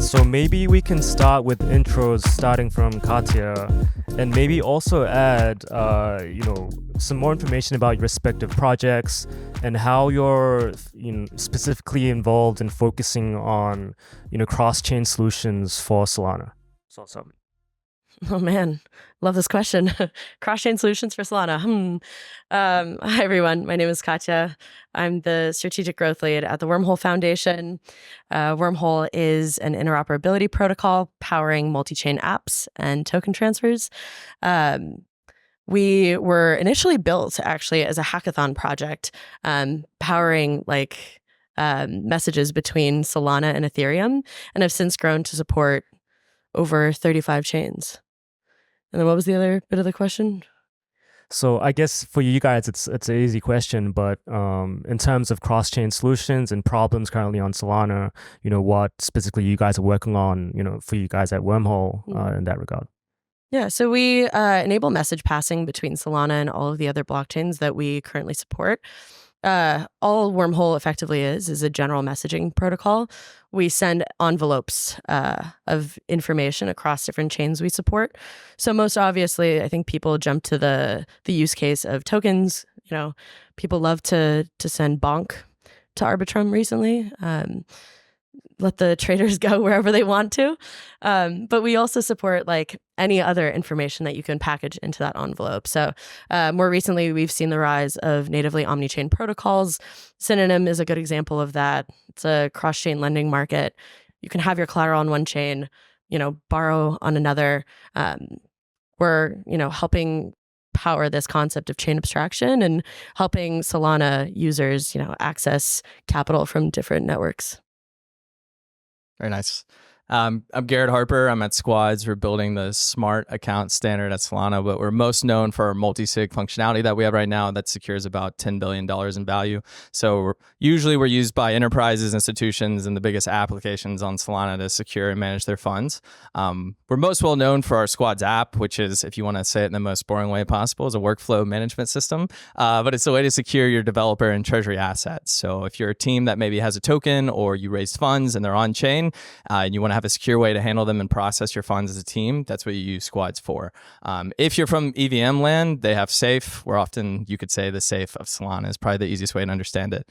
So maybe we can start with intros starting from Katya, and maybe also add, some more information about your respective projects and how you're, specifically involved in focusing on, cross-chain solutions for Solana. So, Oh man, love this question. Cross-chain solutions for Solana. Hi everyone, my name is Katya. I'm the strategic growth lead at the Wormhole Foundation. Wormhole is an interoperability protocol powering multi-chain apps and token transfers. We were initially built actually as a hackathon project, powering messages between Solana and Ethereum, and have since grown to support over 35 chains. And then what was the other bit of the question? So I guess for you guys, it's an easy question, but in terms of cross-chain solutions and problems currently on Solana, what specifically you guys are working on, for you guys at Wormhole in that regard? Yeah, so we enable message passing between Solana and all of the other blockchains that we currently support. All Wormhole effectively is a general messaging protocol. We send envelopes of information across different chains we support. So most obviously, I think people jump to the use case of tokens. People love to send bonk to Arbitrum recently. Let the traders go wherever they want to. But we also support any other information that you can package into that envelope. So more recently, we've seen the rise of natively omni-chain protocols. Synonym is a good example of that. It's a cross-chain lending market. You can have your collateral on one chain, borrow on another. We're, helping power this concept of chain abstraction and helping Solana users, access capital from different networks. Very nice. I'm Garrett Harper. I'm at Squads. We're building the smart account standard at Solana, but we're most known for our multi-sig functionality that we have right now that secures about $10 billion in value. So usually we're used by enterprises, institutions, and the biggest applications on Solana to secure and manage their funds. We're most well known for our Squads app, which is, if you want to say it in the most boring way possible, is a workflow management system. But it's a way to secure your developer and treasury assets. So if you're a team that maybe has a token or you raised funds and they're on chain and you want to have a secure way to handle them and process your funds as a team, that's what you use Squads for. If you're from EVM land, they have Safe. We're often, you could say, the Safe of Solana is probably the easiest way to understand it.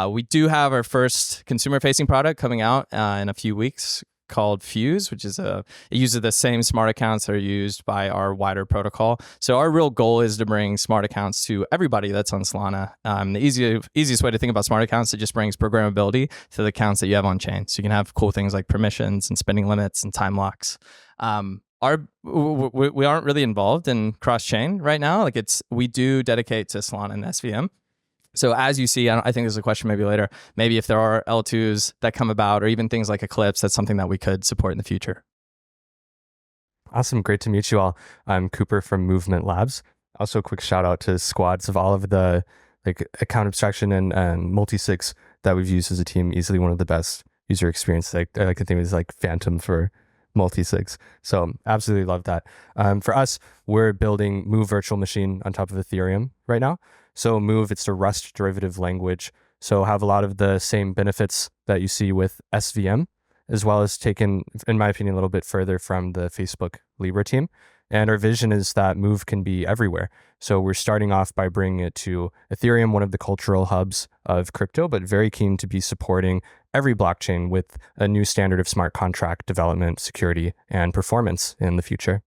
We do have our first consumer-facing product coming out in a few weeks called Fuse, which is it uses the same smart accounts that are used by our wider protocol. So our real goal is to bring smart accounts to everybody that's on Solana. The easiest way to think about smart accounts, it just brings programmability to the accounts that you have on chain. So you can have cool things like permissions and spending limits and time locks. We aren't really involved in cross-chain right now. We do dedicate to Solana and SVM. So as you see, I think there's a question maybe later, maybe if there are L2s that come about or even things like Eclipse, that's something that we could support in the future. Awesome. Great to meet you all. I'm Cooper from Movement Labs. Also a quick shout out to Squads of all of the account abstraction and multi-sigs that we've used as a team. Easily one of the best user experiences. I like to think it's like Phantom for multi-sigs. So absolutely love that. For us, we're building Move virtual machine on top of Ethereum right now. So Move, it's a Rust derivative language. So have a lot of the same benefits that you see with SVM, as well as taken, in my opinion, a little bit further from the Facebook Libra team. And our vision is that Move can be everywhere. So we're starting off by bringing it to Ethereum, one of the cultural hubs of crypto, but very keen to be supporting every blockchain with a new standard of smart contract development, security, and performance in the future.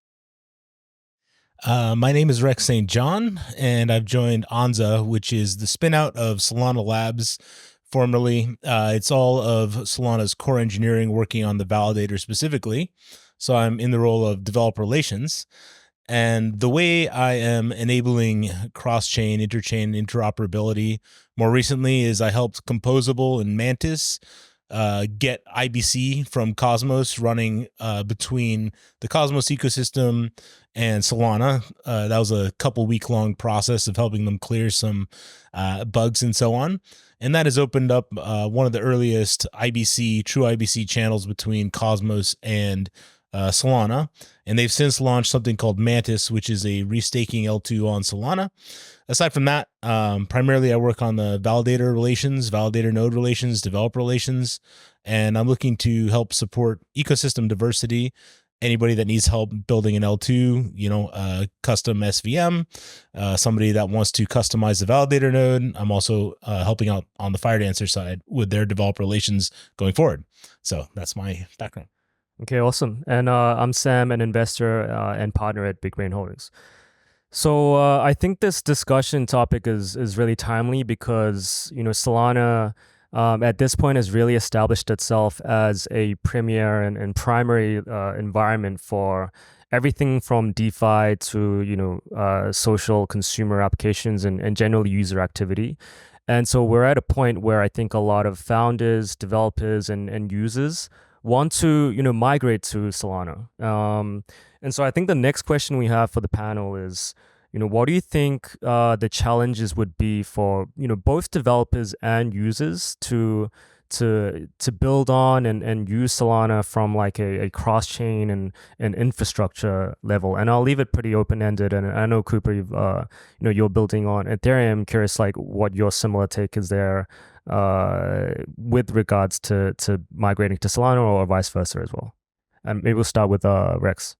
My name is Rex St. John, and I've joined Anza, which is the spinout of Solana Labs. Formerly, it's all of Solana's core engineering working on the validator specifically. So I'm in the role of developer relations. And the way I am enabling cross-chain, interchain interoperability more recently is I helped Composable and Mantis get IBC from Cosmos running between the Cosmos ecosystem and Solana. That was a couple week-long process of helping them clear some bugs and so on. And that has opened up one of the earliest true IBC channels between Cosmos and Solana, and they've since launched something called Mantis, which is a restaking L2 on Solana. Aside from that, primarily I work on the validator node relations, developer relations, and I'm looking to help support ecosystem diversity. Anybody that needs help building an L2, custom SVM, somebody that wants to customize the validator node. I'm also helping out on the Firedancer side with their developer relations going forward. So that's my background. Okay, awesome. And I'm Sam, an investor and partner at Big Brain Holdings. So I think this discussion topic is really timely because Solana at this point has really established itself as a premier and primary environment for everything from DeFi to social consumer applications and general user activity. And so we're at a point where I think a lot of founders, developers, and users want to migrate to Solana. And so I think the next question we have for the panel is, what do you think the challenges would be for both developers and users to build on and use Solana from like a cross chain and infrastructure level? And I'll leave it pretty open ended. And I know Cooper, you're building on Ethereum. I'm curious, like what your similar take is there with regards to migrating to Solana or vice versa as well. And maybe we'll start with Rex.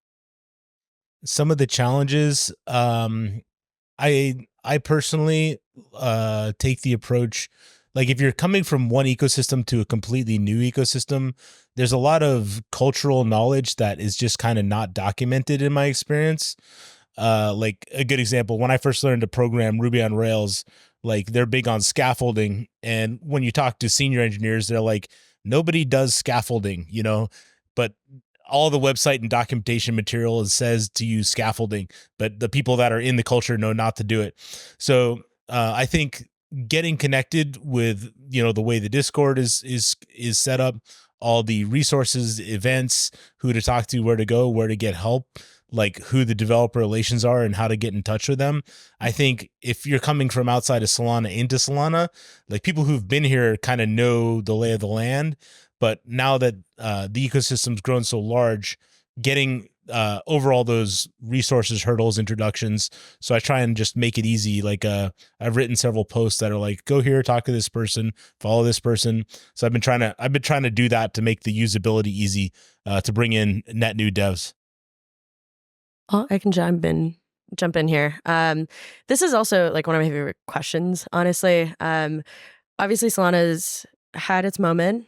Some of the challenges, I personally take the approach, like if you're coming from one ecosystem to a completely new ecosystem, there's a lot of cultural knowledge that is just kind of not documented in my experience. Like a good example, when I first learned to program Ruby on Rails, like they're big on scaffolding. And when you talk to senior engineers, they're like, nobody does scaffolding, but all the website and documentation material says to use scaffolding, but the people that are in the culture know not to do it. So I think getting connected with the way the Discord is set up, all the resources, events, who to talk to, where to go, where to get help, like who the developer relations are and how to get in touch with them. I think if you're coming from outside of Solana into Solana, like people who've been here kind of know the lay of the land. But now that the ecosystem's grown so large, getting over all those resources, hurdles, introductions. So I try and just make it easy. Like I've written several posts that are like, go here, talk to this person, follow this person. So I've been trying to do that to make the usability easy to bring in net new devs. Oh, I can jump in here. This is also like one of my favorite questions, honestly. Obviously Solana's had its moment.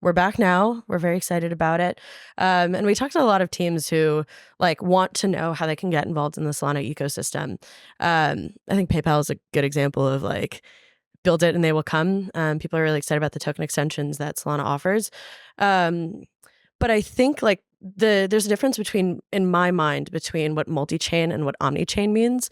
We're back now. We're very excited about it. And we talked to a lot of teams who like want to know how they can get involved in the Solana ecosystem. I think PayPal is a good example of like build it and they will come. People are really excited about the token extensions that Solana offers. But I think like there's a difference in my mind, between what multi-chain and what omni-chain means.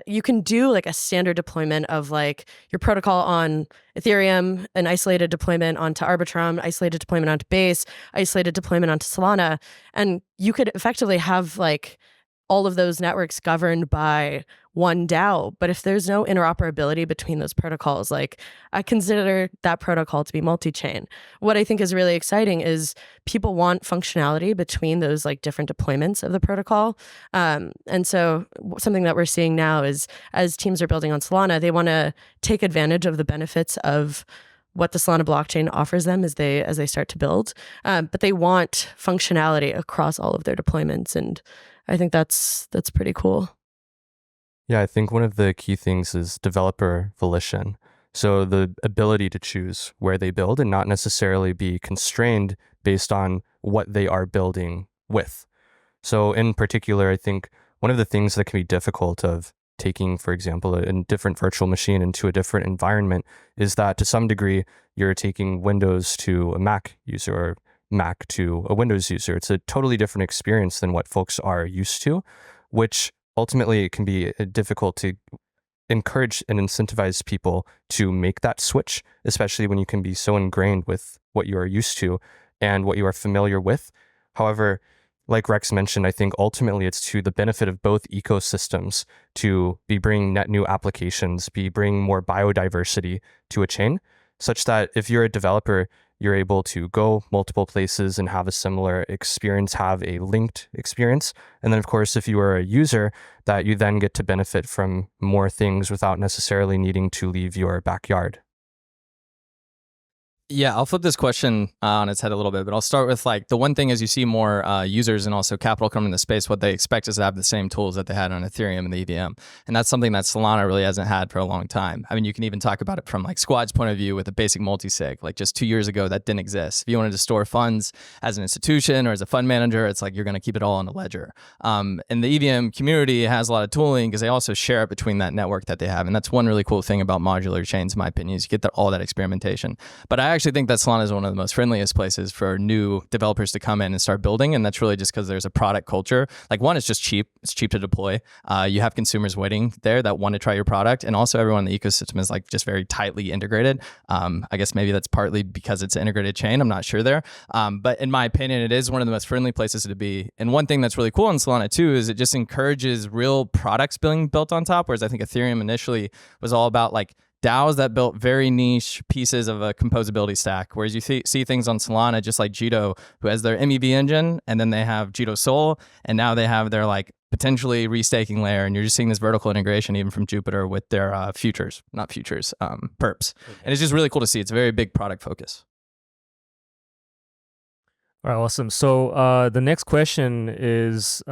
You can do like a standard deployment of like your protocol on Ethereum, an isolated deployment onto Arbitrum, isolated deployment onto Base, isolated deployment onto Solana. And you could effectively have like all of those networks governed by one DAO. But if there's no interoperability between those protocols, like I consider that protocol to be multi-chain. What I think is really exciting is people want functionality between those like different deployments of the protocol. And so something that we're seeing now is as teams are building on Solana, they want to take advantage of the benefits of what the Solana blockchain offers them as they start to build. But they want functionality across all of their deployments. And I think that's pretty cool. Yeah, I think one of the key things is developer volition. So the ability to choose where they build and not necessarily be constrained based on what they are building with. So in particular, I think one of the things that can be difficult of taking, for example, a different virtual machine into a different environment is that to some degree, you're taking Windows to a Mac user or Mac to a Windows user. It's a totally different experience than what folks are used to, which ultimately it can be difficult to encourage and incentivize people to make that switch, especially when you can be so ingrained with what you are used to and what you are familiar with. However, like Rex mentioned, I think ultimately it's to the benefit of both ecosystems to be bringing net new applications, be bringing more biodiversity to a chain, such that if you're a developer, you're able to go multiple places and have a similar experience, have a linked experience. And then, of course, if you are a user, that you then get to benefit from more things without necessarily needing to leave your backyard. Yeah, I'll flip this question on its head a little bit, but I'll start with like the one thing as you see more users and also capital come into space, what they expect is to have the same tools that they had on Ethereum and the EVM. And that's something that Solana really hasn't had for a long time. I mean, you can even talk about it from like Squad's point of view with a basic multi-sig. Like just 2 years ago, that didn't exist. If you wanted to store funds as an institution or as a fund manager, it's like you're going to keep it all on a ledger. And the EVM community has a lot of tooling because they also share it between that network that they have. And that's one really cool thing about modular chains, in my opinion, is you get all that experimentation. But I actually think that Solana is one of the most friendliest places for new developers to come in and start building. And that's really just because there's a product culture. Like one, it's just cheap. It's cheap to deploy. You have consumers waiting there that want to try your product. And also everyone in the ecosystem is like just very tightly integrated. I guess maybe that's partly because it's an integrated chain. I'm not sure there. But in my opinion, it is one of the most friendly places to be. And one thing that's really cool in Solana too is it just encourages real products being built on top. Whereas I think Ethereum initially was all about like DAOs that built very niche pieces of a composability stack, whereas you see things on Solana, just like Jito, who has their MEV engine, and then they have Jito Sol, and now they have their like potentially restaking layer, and you're just seeing this vertical integration even from Jupiter with their perps. And it's just really cool to see. It's a very big product focus. All right, awesome. So the next question is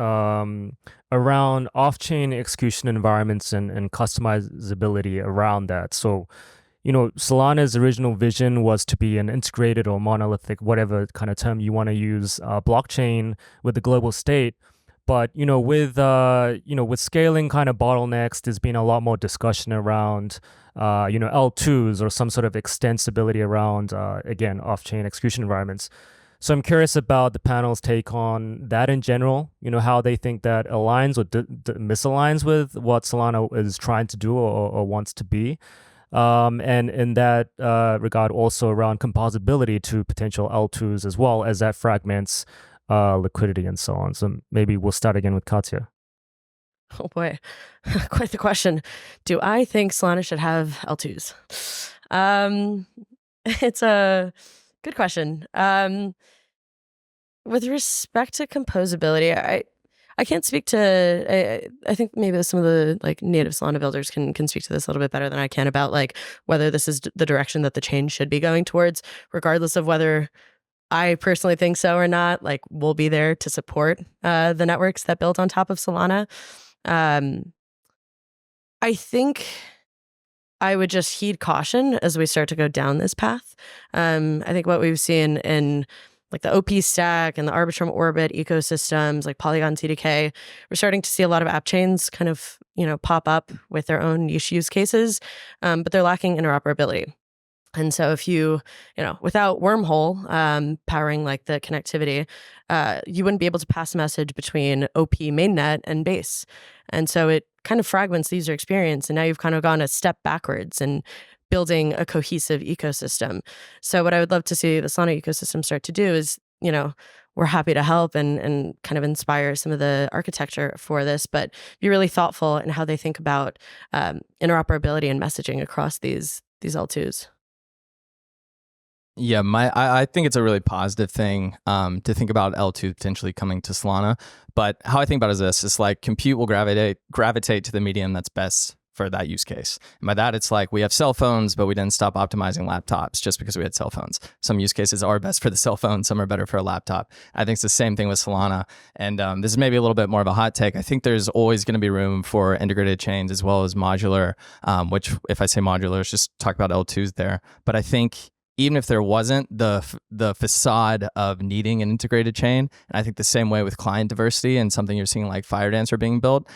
around off-chain execution environments and customizability around that. So, Solana's original vision was to be an integrated or monolithic, whatever kind of term you want to use, blockchain with the global state. But with scaling kind of bottlenecks, there's been a lot more discussion around L2s or some sort of extensibility around again off-chain execution environments. So I'm curious about the panel's take on that in general, how they think that aligns or misaligns with what Solana is trying to do or wants to be. And in that regard, also around composability to potential L2s as well, as that fragments liquidity and so on. So maybe we'll start again with Katya. Oh boy, quite the question. Do I think Solana should have L2s? It's a good question. With respect to composability, I can't speak to. I think maybe some of the like native Solana builders can speak to this a little bit better than I can about like whether this is the direction that the chain should be going towards, regardless of whether I personally think so or not. Like we'll be there to support the networks that build on top of Solana. I think I would just heed caution as we start to go down this path. I think what we've seen in like the OP stack and the Arbitrum Orbit ecosystems, like Polygon CDK, we're starting to see a lot of app chains kind of, pop up with their own niche use cases, but they're lacking interoperability. And so if you without Wormhole powering like the connectivity, you wouldn't be able to pass a message between OP mainnet and base. And so it kind of fragments the user experience. And now you've kind of gone a step backwards in building a cohesive ecosystem. So what I would love to see the Solana ecosystem start to do is, we're happy to help and kind of inspire some of the architecture for this, but be really thoughtful in how they think about interoperability and messaging across these L2s. Yeah, I think it's a really positive thing to think about L2 potentially coming to Solana. But how I think about it is this: it's like compute will gravitate to the medium that's best for that use case. And by that, it's like we have cell phones, but we didn't stop optimizing laptops just because we had cell phones. Some use cases are best for the cell phone, some are better for a laptop. I think it's the same thing with Solana. And this is maybe a little bit more of a hot take. I think there's always going to be room for integrated chains as well as modular, which if I say modular, it's just talk about L2s there. But I think even if there wasn't the facade of needing an integrated chain, and I think the same way with client diversity and something you're seeing like FireDancer being built,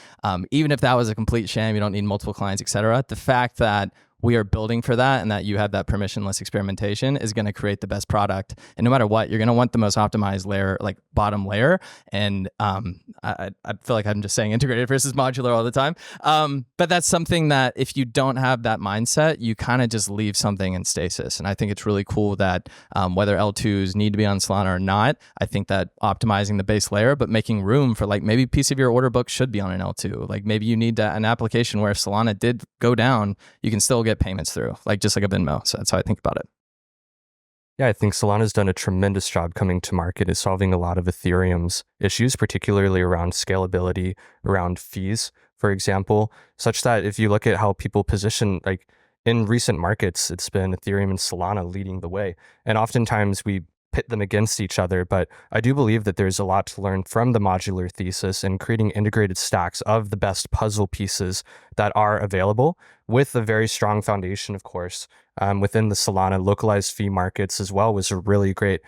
even if that was a complete sham, you don't need multiple clients, et cetera, the fact that we are building for that and that you have that permissionless experimentation is going to create the best product. And no matter what, you're going to want the most optimized layer, like bottom layer. And I feel like I'm just saying integrated versus modular all the time. But that's something that if you don't have that mindset, you kind of just leave something in stasis. And I think it's really cool that whether L2s need to be on Solana or not, I think that optimizing the base layer, but making room for like maybe a piece of your order book should be on an L2. Like maybe you need an application where if Solana did go down, you can still get payments through, like just like a Venmo. So that's how I think about it. Yeah, I think Solana's done a tremendous job coming to market is solving a lot of Ethereum's issues, particularly around scalability, around fees, for example, such that if you look at how people position, like in recent markets, it's been Ethereum and Solana leading the way. And oftentimes we pit them against each other, but I do believe that there's a lot to learn from the modular thesis and creating integrated stacks of the best puzzle pieces that are available with a very strong foundation, of course, within the Solana localized fee markets as well was a really great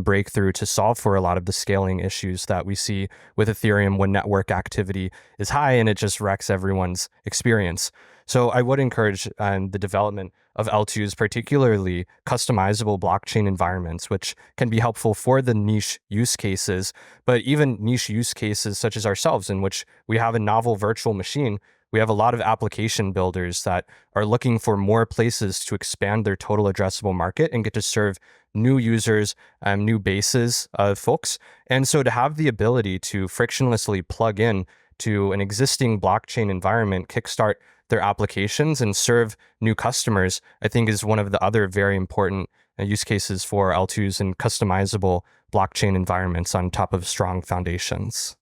breakthrough to solve for a lot of the scaling issues that we see with Ethereum when network activity is high and it just wrecks everyone's experience. So I would encourage the development of L2s, particularly customizable blockchain environments, which can be helpful for the niche use cases, but even niche use cases such as ourselves, in which we have a novel virtual machine. We have a lot of application builders that are looking for more places to expand their total addressable market and get to serve new users, new bases of folks. And so to have the ability to frictionlessly plug in to an existing blockchain environment, kickstart their applications and serve new customers, I think is one of the other very important use cases for L2s and customizable blockchain environments on top of strong foundations.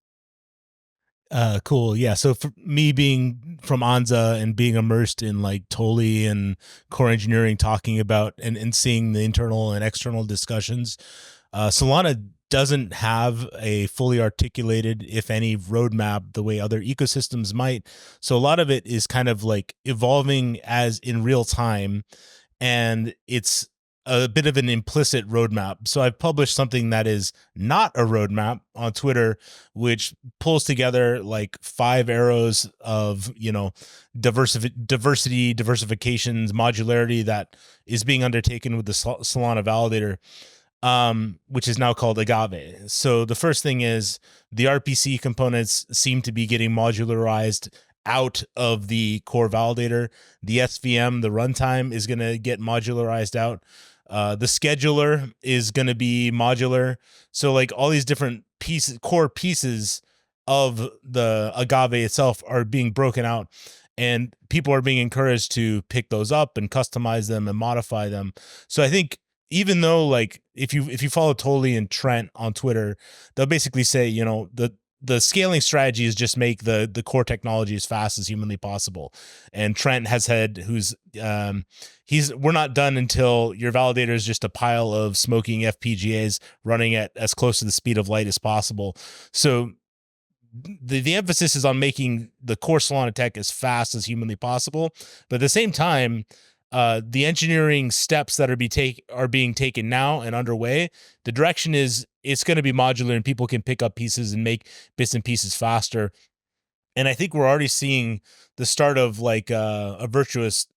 Cool. Yeah. So for me being from Anza and being immersed in like Toli and core engineering, talking about and seeing the internal and external discussions, Solana doesn't have a fully articulated, if any, roadmap the way other ecosystems might. So a lot of it is kind of like evolving as in real time, and it's a bit of an implicit roadmap. So I've published something that is not a roadmap on Twitter, which pulls together like 5 arrows of, diversifications, modularity that is being undertaken with the Solana validator, which is now called Agave. So the first thing is the RPC components seem to be getting modularized out of the core validator. The SVM, the runtime, is going to get modularized out. The scheduler is going to be modular. So like all these different core pieces of the Agave itself are being broken out, and people are being encouraged to pick those up and customize them and modify them. So I think even though like if you follow Toli and Trent on Twitter, they'll basically say, the scaling strategy is just make the core technology as fast as humanly possible. And Trent has said, we're not done until your validator is just a pile of smoking FPGAs running at as close to the speed of light as possible. So the emphasis is on making the core Solana tech as fast as humanly possible. But at the same time, the engineering steps that are being taken now and underway, the direction is it's going to be modular and people can pick up pieces and make bits and pieces faster. And I think we're already seeing the start of like a virtuous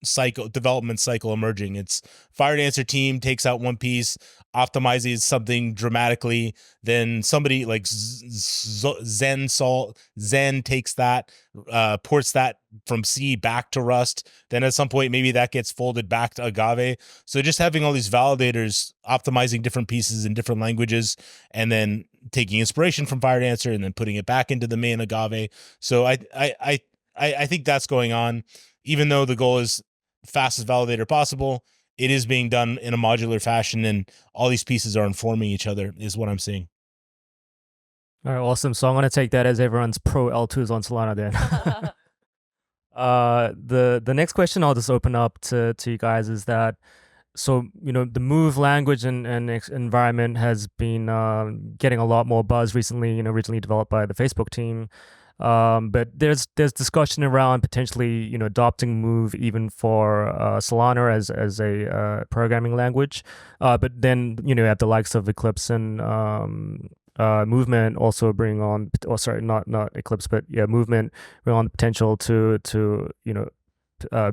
development cycle emerging. It's Firedancer team takes out one piece, optimizes something dramatically. Then somebody like Zen takes that, ports that from C back to Rust. Then at some point, maybe that gets folded back to Agave. So just having all these validators optimizing different pieces in different languages, and then taking inspiration from Firedancer and then putting it back into the main Agave. So I think that's going on. Even though the goal is fastest validator possible, it is being done in a modular fashion, and all these pieces are informing each other, is what I'm seeing. All right, awesome. So I'm going to take that as everyone's pro L2s on Solana then. The next question I'll just open up to you guys is that, so, the Move language and environment has been getting a lot more buzz recently, originally developed by the Facebook team. But there's discussion around potentially, adopting Move even for Solana as a programming language. But then, at the likes of Eclipse and Movement also bring on, not Eclipse, but Movement bring on the potential to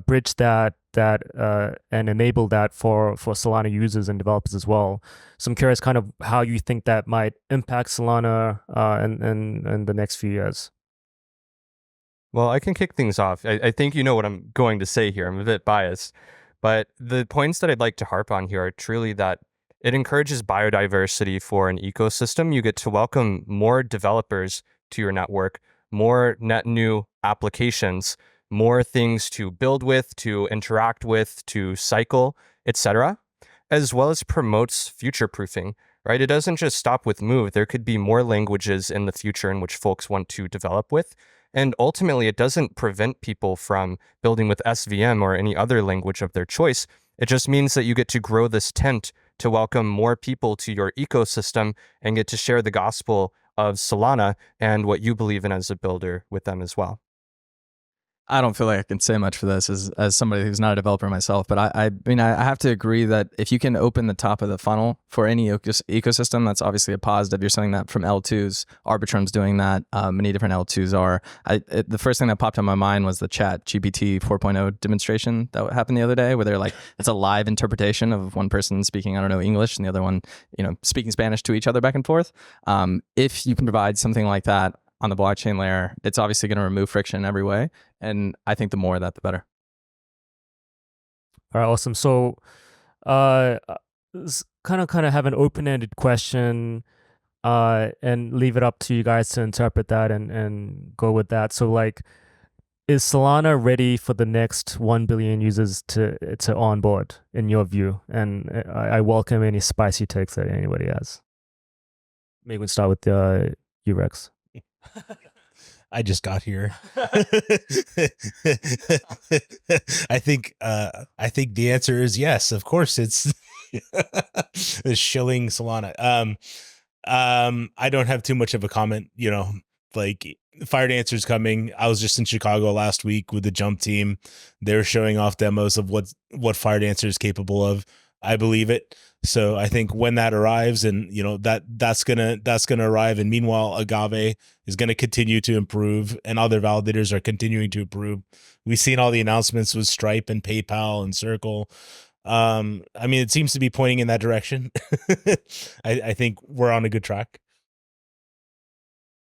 bridge that and enable that for Solana users and developers as well. So I'm curious kind of how you think that might impact Solana in the next few years. Well, I can kick things off. I think you know what I'm going to say here. I'm a bit biased, but the points that I'd like to harp on here are truly that it encourages biodiversity for an ecosystem. You get to welcome more developers to your network, more net new applications, more things to build with, to interact with, to cycle, etc. as well as promotes future proofing, right? It doesn't just stop with Move. There could be more languages in the future in which folks want to develop with. And ultimately, it doesn't prevent people from building with SVM or any other language of their choice. It just means that you get to grow this tent to welcome more people to your ecosystem and get to share the gospel of Solana and what you believe in as a builder with them as well. I don't feel like I can say much for this as somebody who's not a developer myself, but I mean, I have to agree that if you can open the top of the funnel for any ecosystem, that's obviously a positive. You're saying that from L2s, Arbitrum's doing that. Many different L2s are. The first thing that popped in my mind was the Chat GPT 4.0 demonstration that happened the other day, where they're like, it's a live interpretation of one person speaking, I don't know, English, and the other one, speaking Spanish to each other back and forth. If you can provide something like that on the blockchain layer, it's obviously going to remove friction in every way. And I think the more of that, the better. All right, awesome. So, kind of have an open-ended question, and leave it up to you guys to interpret that and go with that. So, like, is Solana ready for the next 1 billion users to onboard, in your view? And I welcome any spicy takes that anybody has. Maybe we can start with you, Rex. I just got here. I think the answer is yes. Of course, it's shilling Solana. I don't have too much of a comment. Like Fire Dancer's coming. I was just in Chicago last week with the Jump team. They're showing off demos of what Fire Dancer is capable of. I believe it. So I think when that arrives, and that's gonna arrive, and meanwhile Agave is gonna continue to improve, and other validators are continuing to improve. We've seen all the announcements with Stripe and PayPal and Circle. I mean, it seems to be pointing in that direction. I think we're on a good track.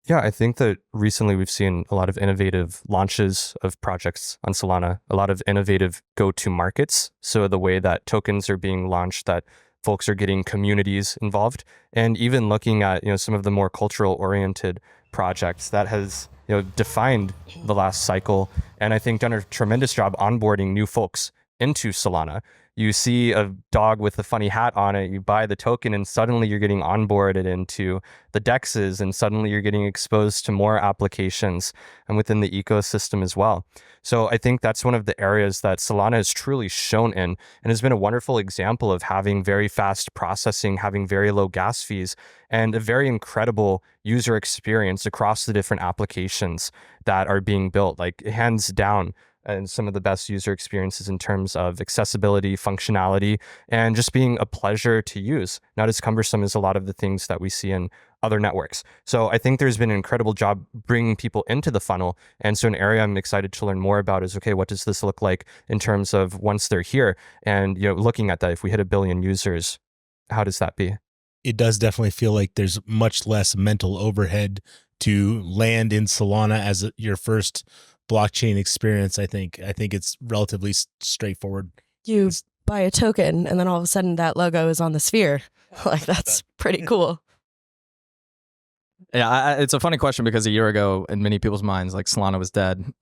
Yeah, I think that recently we've seen a lot of innovative launches of projects on Solana, a lot of innovative go-to markets. So the way that tokens are being launched, that folks are getting communities involved, and even looking at some of the more cultural oriented projects that has defined the last cycle, and I think done a tremendous job onboarding new folks into Solana. You see a dog with a funny hat on it, you buy the token, and suddenly you're getting onboarded into the DEXs, and suddenly you're getting exposed to more applications and within the ecosystem as well. So I think that's one of the areas that Solana has truly shown in, and has been a wonderful example of having very fast processing, having very low gas fees, and a very incredible user experience across the different applications that are being built, like hands down. And some of the best user experiences in terms of accessibility, functionality, and just being a pleasure to use, not as cumbersome as a lot of the things that we see in other networks. So I think there's been an incredible job bringing people into the funnel. And so an area I'm excited to learn more about is, okay, what does this look like in terms of once they're here? And looking at that, if we hit 1 billion users, how does that be? It does definitely feel like there's much less mental overhead to land in Solana as your first blockchain experience. I think it's relatively straightforward. You buy a token and then all of a sudden that logo is on the sphere. Like, that's pretty cool. Yeah, it's a funny question because a year ago, in many people's minds, like, Solana was dead.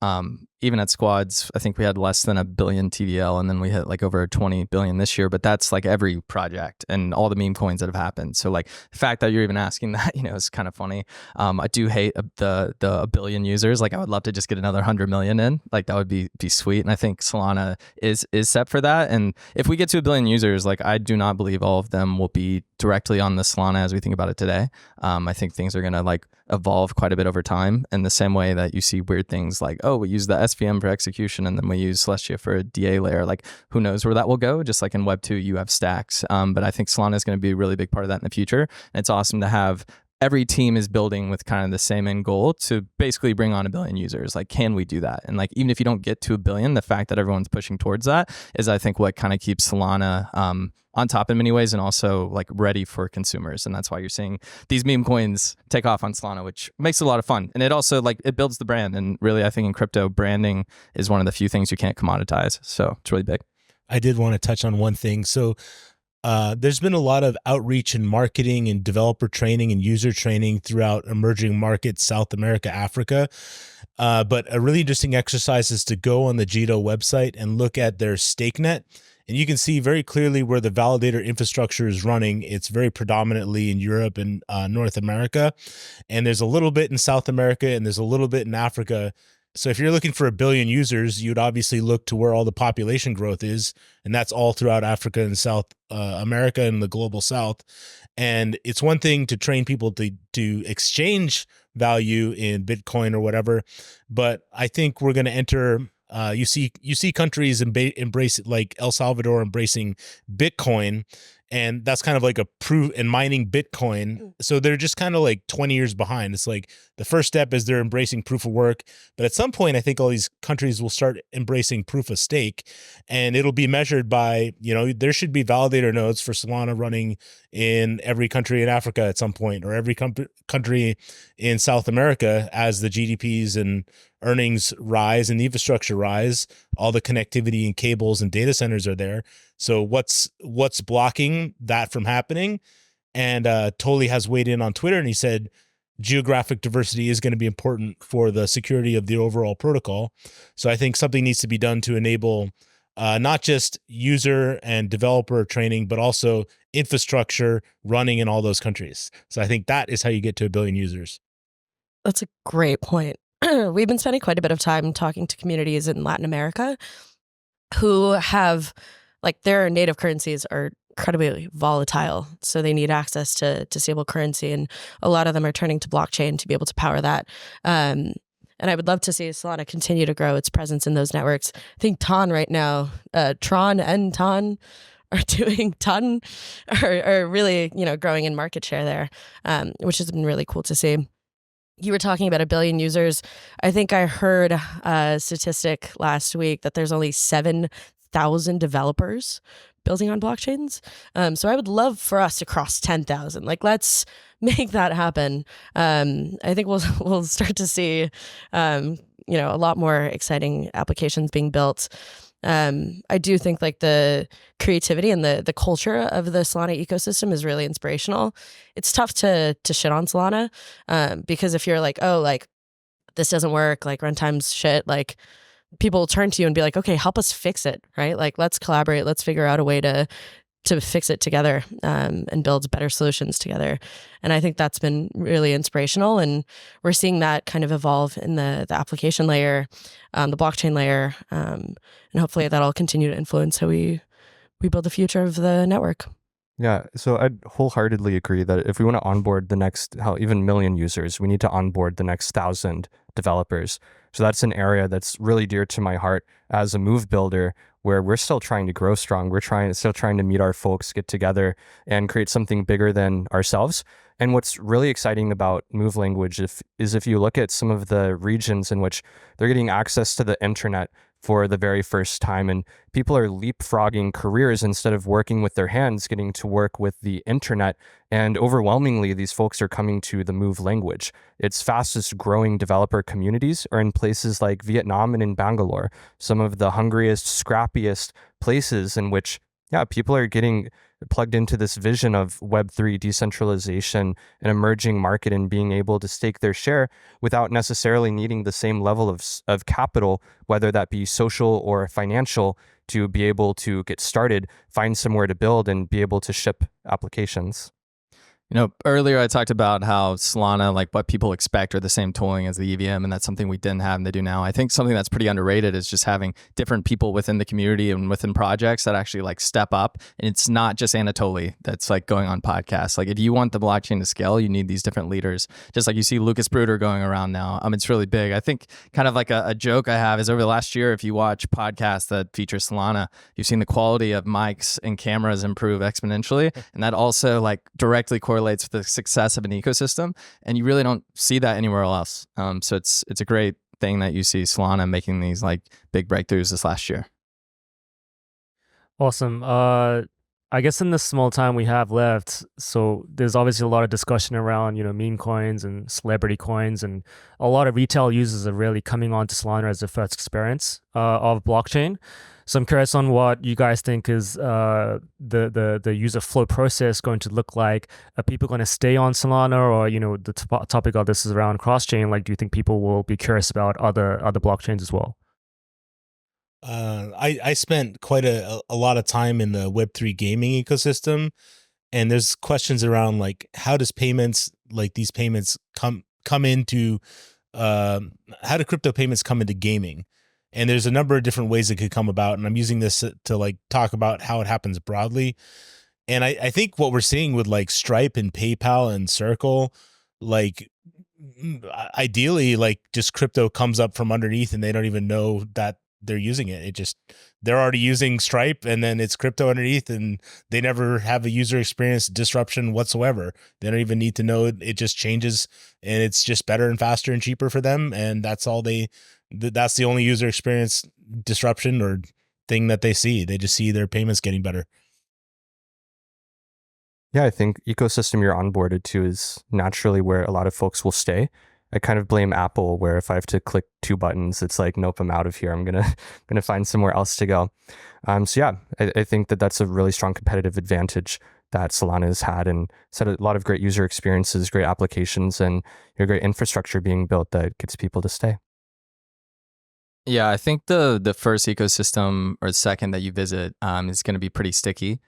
Even at Squads, I think we had less than 1 billion TVL, and then we hit like over 20 billion this year. But that's like every project and all the meme coins that have happened. So like the fact that you're even asking that, is kind of funny. I do hate the 1 billion users. Like, I would love to just get another 100 million in. Like, that would be sweet. And I think Solana is set for that. And if we get to 1 billion users, like, I do not believe all of them will be directly on the Solana as we think about it today. I think things are going to like evolve quite a bit over time, in the same way that you see weird things like, oh, we use the SVM for execution and then we use Celestia for a DA layer. Like, who knows where that will go? Just like in Web 2, you have stacks. But I think Solana is going to be a really big part of that in the future. And it's awesome to have every team is building with kind of the same end goal to basically bring on 1 billion users. Like, can we do that? And like, even if you don't get to 1 billion, the fact that everyone's pushing towards that is, I think, what kind of keeps Solana on top in many ways, and also like ready for consumers. And that's why you're seeing these meme coins take off on Solana, which makes it a lot of fun. And it also like, it builds the brand. And really, I think in crypto, branding is one of the few things you can't commoditize. So it's really big. I did want to touch on one thing. So there's been a lot of outreach and marketing and developer training and user training throughout emerging markets, South America, Africa. But a really interesting exercise is to go on the Jito website and look at their StakeNet And you can see very clearly where the validator infrastructure is running. It's very predominantly in Europe and North America. And there's a little bit in South America, and there's a little bit in Africa. So if you're looking for 1 billion users, you'd obviously look to where all the population growth is. And that's all throughout Africa and South America and the global South. And it's one thing to train people to exchange value in Bitcoin or whatever. But I think we're going to enter, you see countries embrace it, like El Salvador embracing Bitcoin. And that's kind of like a proof in mining Bitcoin. So they're just kind of like 20 years behind. It's like the first step is they're embracing proof of work. But at some point, I think all these countries will start embracing proof of stake, and it'll be measured by, there should be validator nodes for Solana running in every country in Africa at some point, or every country in South America as the GDPs and earnings rise and the infrastructure rise. All the connectivity and cables and data centers are there. So what's blocking that from happening? And Toli has weighed in on Twitter, and he said geographic diversity is going to be important for the security of the overall protocol. So I think something needs to be done to enable not just user and developer training, but also infrastructure running in all those countries. So I think that is how you get to 1 billion users. That's a great point. We've been spending quite a bit of time talking to communities in Latin America who have, like, their native currencies are incredibly volatile. So they need access to stable currency. And a lot of them are turning to blockchain to be able to power that. And I would love to see Solana continue to grow its presence in those networks. I think Ton right now, Tron and Ton are doing are really, growing in market share there, which has been really cool to see. You were talking about 1 billion users. I think I heard a statistic last week that there's only 7,000 developers building on blockchains. So I would love for us to cross 10,000. Like, let's make that happen. I think we'll start to see, a lot more exciting applications being built. I do think like the creativity and the culture of the Solana ecosystem is really inspirational. It's tough to shit on Solana because if you're like, oh, like this doesn't work, like runtime's shit, like people will turn to you and be like, okay, help us fix it, right? Like let's collaborate, let's figure out a way to fix it together and build better solutions together. And I think that's been really inspirational. And we're seeing that kind of evolve in the application layer, the blockchain layer. And hopefully that'll continue to influence how we build the future of the network. Yeah, so I'd wholeheartedly agree that if we want to onboard the next, even million users, we need to onboard the next 1,000 developers. So that's an area that's really dear to my heart as a Move builder, where we're still trying to grow strong. We're still trying to meet our folks, get together, and create something bigger than ourselves. And what's really exciting about Move language is if you look at some of the regions in which they're getting access to the internet for the very first time, and people are leapfrogging careers instead of working with their hands, getting to work with the internet. And overwhelmingly, these folks are coming to the Move language. Its fastest growing developer communities are in places like Vietnam and in Bangalore, some of the hungriest, scrappiest places in which, people are getting plugged into this vision of Web3 decentralization, an emerging market, and being able to stake their share without necessarily needing the same level of capital, whether that be social or financial, to be able to get started, find somewhere to build, and be able to ship applications. Earlier I talked about how Solana, like what people expect, are the same tooling as the EVM, and that's something we didn't have and they do now. I think something that's pretty underrated is just having different people within the community and within projects that actually like step up. And it's not just Anatoly that's like going on podcasts. Like if you want the blockchain to scale, you need these different leaders. Just like you see Lucas Bruder going around now. It's really big. I think kind of like a joke I have is over the last year, if you watch podcasts that feature Solana, you've seen the quality of mics and cameras improve exponentially. And that also like directly correlates with the success of an ecosystem, and you really don't see that anywhere else. So it's a great thing that you see Solana making these like big breakthroughs this last year. Awesome. I guess in the small time we have left, so there's obviously a lot of discussion around, meme coins and celebrity coins, and a lot of retail users are really coming on to Solana as their first experience of blockchain. So I'm curious on what you guys think is the user flow process going to look like. Are people going to stay on Solana, or the topic of this is around cross chain? Like, do you think people will be curious about other blockchains as well? I spent quite a lot of time in the Web3 gaming ecosystem, and there's questions around like how does payments like these payments come into how do crypto payments come into gaming? And there's a number of different ways it could come about, and I'm using this to like talk about how it happens broadly. And I think what we're seeing with like Stripe and PayPal and Circle, like ideally, like just crypto comes up from underneath and they don't even know that they're using it. It just, they're already using Stripe and then it's crypto underneath and they never have a user experience disruption whatsoever. They don't even need to know it. It just changes and it's just better and faster and cheaper for them. And that's all that's the only user experience disruption or thing that they see. They just see their payments getting better. Yeah, I think ecosystem you're onboarded to is naturally where a lot of folks will stay. I kind of blame Apple, where if I have to click 2 buttons, it's like, nope, I'm out of here. I'm gonna find somewhere else to go. So yeah, I think that's a really strong competitive advantage that Solana has had, and it's had a lot of great user experiences, great applications, and great infrastructure being built that gets people to stay. Yeah, I think the first ecosystem or the second that you visit is going to be pretty sticky.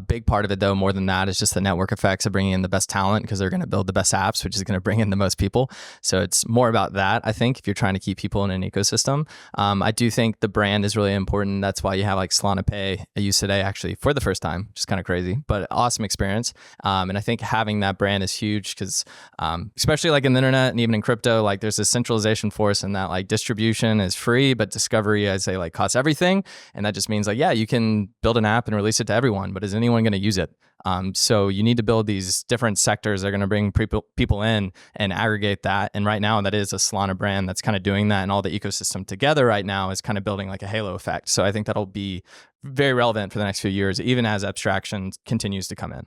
Big part of it, though, more than that, is just the network effects of bringing in the best talent because they're going to build the best apps, which is going to bring in the most people. So it's more about that, I think, if you're trying to keep people in an ecosystem. I do think the brand is really important. That's why you have like Solana Pay I used today, actually, for the first time, which is kind of crazy, but awesome experience. And I think having that brand is huge because especially like in the internet and even in crypto, like there's this centralization force and that like distribution is free, but discovery, I say, like costs everything. And that just means like, yeah, you can build an app and release it to everyone, but is anyone going to use it? So you need to build these different sectors that are going to bring people in and aggregate that. And right now that is a Solana brand that's kind of doing that, and all the ecosystem together right now is kind of building like a halo effect. So I think that'll be very relevant for the next few years, even as abstraction continues to come in.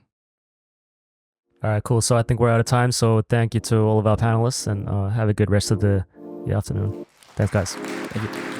All right, cool. So I think we're out of time. So thank you to all of our panelists, and have a good rest of the afternoon. Thanks, guys. Thank you.